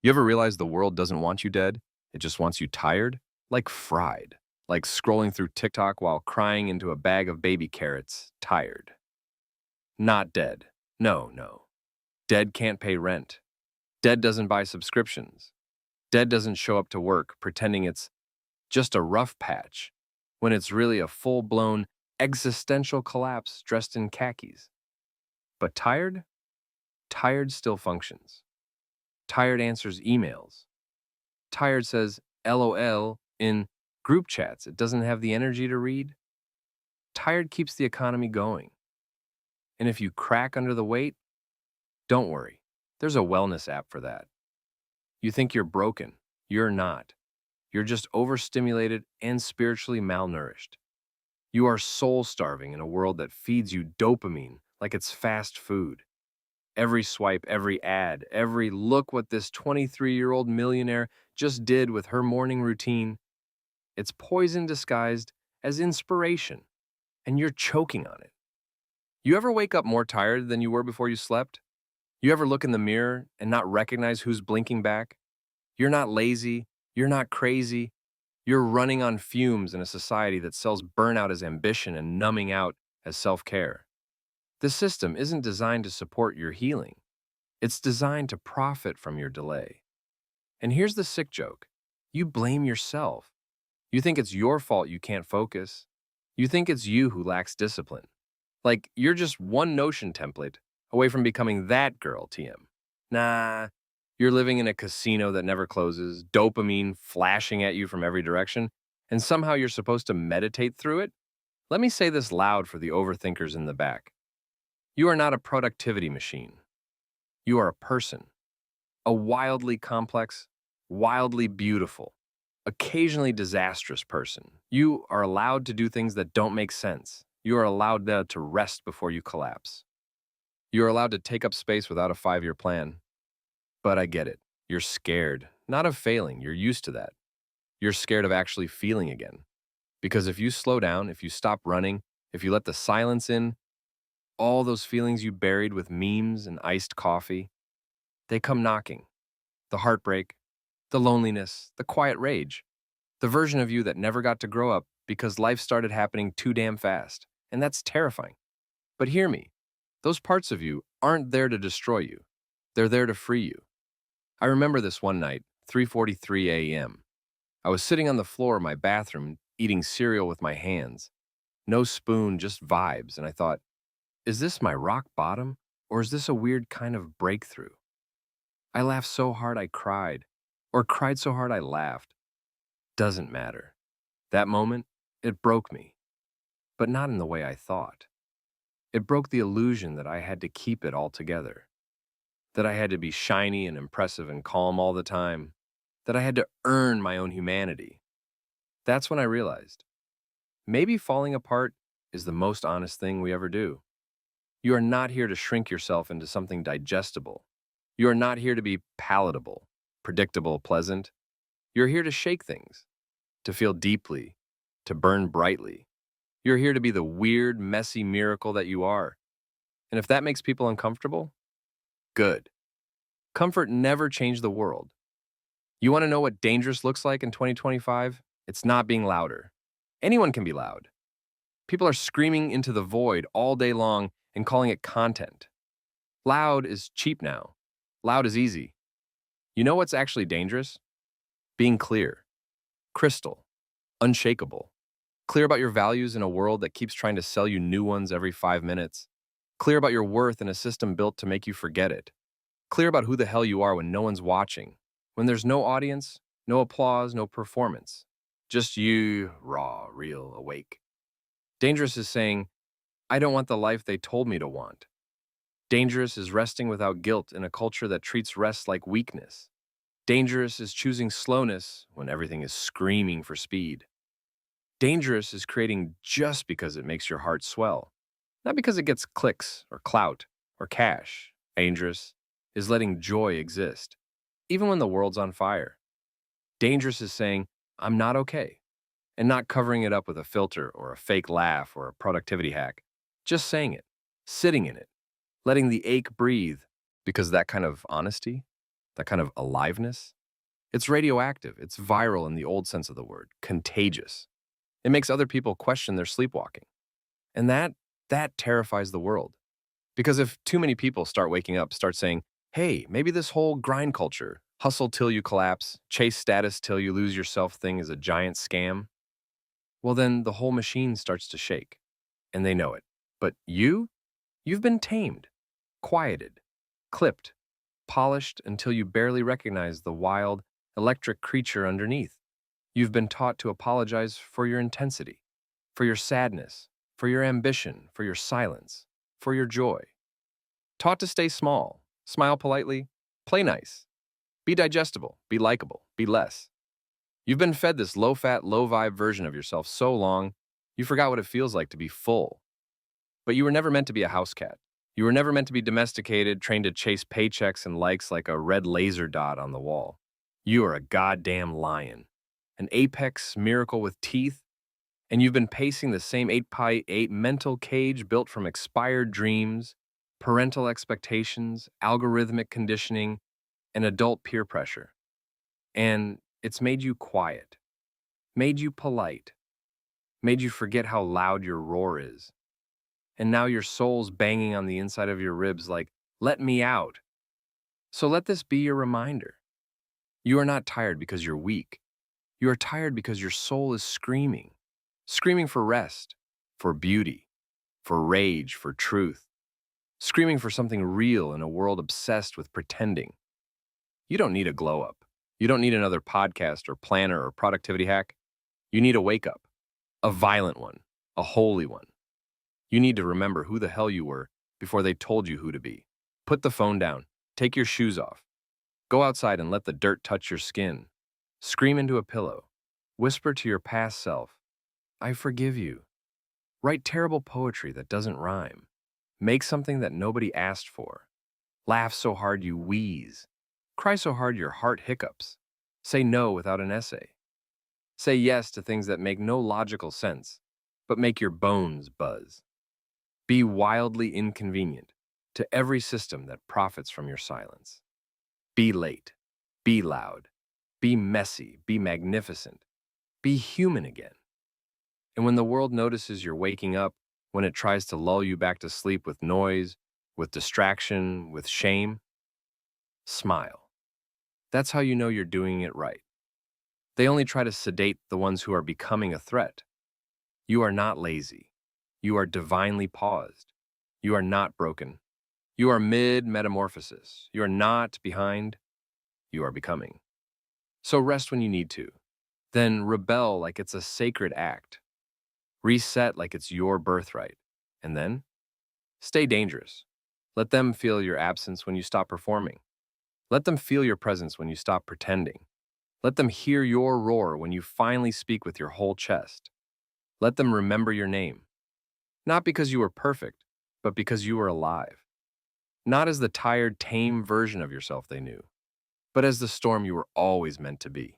You ever realize the world doesn't want you dead? It just wants you tired? Like fried. Like scrolling through TikTok while crying into a bag of baby carrots. Tired. Not dead. No, no. Dead can't pay rent. Dead doesn't buy subscriptions. Dead doesn't show up to work pretending it's just a rough patch when it's really a full-blown existential collapse dressed in khakis. But tired? Tired still functions. Tired answers emails. Tired says LOL in group chats it doesn't have the energy to read. Tired keeps the economy going. And if you crack under the weight, don't worry. There's a wellness app for that. You think you're broken. You're not. You're just overstimulated and spiritually malnourished. You are soul starving in a world that feeds you dopamine like it's fast food. Every swipe, every ad, every look what this 23-year-old millionaire just did with her morning routine, it's poison disguised as inspiration, and you're choking on it. You ever wake up more tired than you were before you slept? You ever look in the mirror and not recognize who's blinking back? You're not lazy, you're not crazy, you're running on fumes in a society that sells burnout as ambition and numbing out as self-care. The system isn't designed to support your healing. It's designed to profit from your delay. And here's the sick joke. You blame yourself. You think it's your fault you can't focus. You think it's you who lacks discipline. Like you're just one Notion template away from becoming that girl, TM. Nah, you're living in a casino that never closes, dopamine flashing at you from every direction, and somehow you're supposed to meditate through it? Let me say this loud for the overthinkers in the back. You are not a productivity machine. You are a person. A wildly complex, wildly beautiful, occasionally disastrous person. You are allowed to do things that don't make sense. You are allowed to rest before you collapse. You are allowed to take up space without a 5-year plan. But I get it. You're scared, not of failing. You're used to that. You're scared of actually feeling again. Because if you slow down, if you stop running, if you let the silence in, all those feelings you buried with memes and iced coffee, they come knocking. The heartbreak, the loneliness, the quiet rage, the version of you that never got to grow up because life started happening too damn fast. And that's terrifying. But hear me, those parts of you aren't there to destroy you. They're there to free you. I remember this one night, 3:43 a.m. I was sitting on the floor of my bathroom eating cereal with my hands. No spoon, just vibes, and I thought, is this my rock bottom, or is this a weird kind of breakthrough? I laughed so hard I cried, or cried so hard I laughed. Doesn't matter. That moment, it broke me, but not in the way I thought. It broke the illusion that I had to keep it all together, that I had to be shiny and impressive and calm all the time, that I had to earn my own humanity. That's when I realized, maybe falling apart is the most honest thing we ever do. You are not here to shrink yourself into something digestible. You are not here to be palatable, predictable, pleasant. You're here to shake things, to feel deeply, to burn brightly. You're here to be the weird, messy miracle that you are. And if that makes people uncomfortable, good. Comfort never changed the world. You want to know what dangerous looks like in 2025? It's not being louder. Anyone can be loud. People are screaming into the void all day long and calling it content. Loud is cheap now. Loud is easy. You know what's actually dangerous? Being clear, crystal, unshakable. Clear about your values in a world that keeps trying to sell you new ones every 5 minutes. Clear about your worth in a system built to make you forget it. Clear about who the hell you are when no one's watching. When there's no audience, no applause, no performance. Just you, raw, real, awake. Dangerous is saying, I don't want the life they told me to want. Dangerous is resting without guilt in a culture that treats rest like weakness. Dangerous is choosing slowness when everything is screaming for speed. Dangerous is creating just because it makes your heart swell, not because it gets clicks or clout or cash. Dangerous is letting joy exist, even when the world's on fire. Dangerous is saying, I'm not okay, and not covering it up with a filter or a fake laugh or a productivity hack. Just saying it, sitting in it, letting the ache breathe, because that kind of honesty, that kind of aliveness. It's radioactive, it's viral in the old sense of the word, contagious. It makes other people question their sleepwalking. And that terrifies the world. Because if too many people start waking up, start saying, hey, maybe this whole grind culture, hustle till you collapse, chase status till you lose yourself thing is a giant scam, well, then the whole machine starts to shake. And they know it. But you've been tamed, quieted, clipped, polished until you barely recognize the wild, electric creature underneath. You've been taught to apologize for your intensity, for your sadness, for your ambition, for your silence, for your joy. Taught to stay small, smile politely, play nice, be digestible, be likable, be less. You've been fed this low-fat, low-vibe version of yourself so long, you forgot what it feels like to be full. But you were never meant to be a house cat. You were never meant to be domesticated, trained to chase paychecks and likes like a red laser dot on the wall. You are a goddamn lion, an apex miracle with teeth, and you've been pacing the same 8x8 mental cage built from expired dreams, parental expectations, algorithmic conditioning, and adult peer pressure. And it's made you quiet, made you polite, made you forget how loud your roar is. And now your soul's banging on the inside of your ribs like, let me out. So let this be your reminder. You are not tired because you're weak. You are tired because your soul is screaming. Screaming for rest, for beauty, for rage, for truth. Screaming for something real in a world obsessed with pretending. You don't need a glow up. You don't need another podcast or planner or productivity hack. You need a wake up. A violent one. A holy one. You need to remember who the hell you were before they told you who to be. Put the phone down. Take your shoes off. Go outside and let the dirt touch your skin. Scream into a pillow. Whisper to your past self, I forgive you. Write terrible poetry that doesn't rhyme. Make something that nobody asked for. Laugh so hard you wheeze. Cry so hard your heart hiccups. Say no without an essay. Say yes to things that make no logical sense, but make your bones buzz. Be wildly inconvenient to every system that profits from your silence. Be late. Be loud. Be messy. Be magnificent. Be human again. And when the world notices you're waking up, when it tries to lull you back to sleep with noise, with distraction, with shame, smile. That's how you know you're doing it right. They only try to sedate the ones who are becoming a threat. You are not lazy. You are divinely paused. You are not broken. You are mid-metamorphosis. You are not behind. You are becoming. So rest when you need to. Then rebel like it's a sacred act. Reset like it's your birthright. And then stay dangerous. Let them feel your absence when you stop performing. Let them feel your presence when you stop pretending. Let them hear your roar when you finally speak with your whole chest. Let them remember your name. Not because you were perfect, but because you were alive. Not as the tired, tame version of yourself they knew, but as the storm you were always meant to be.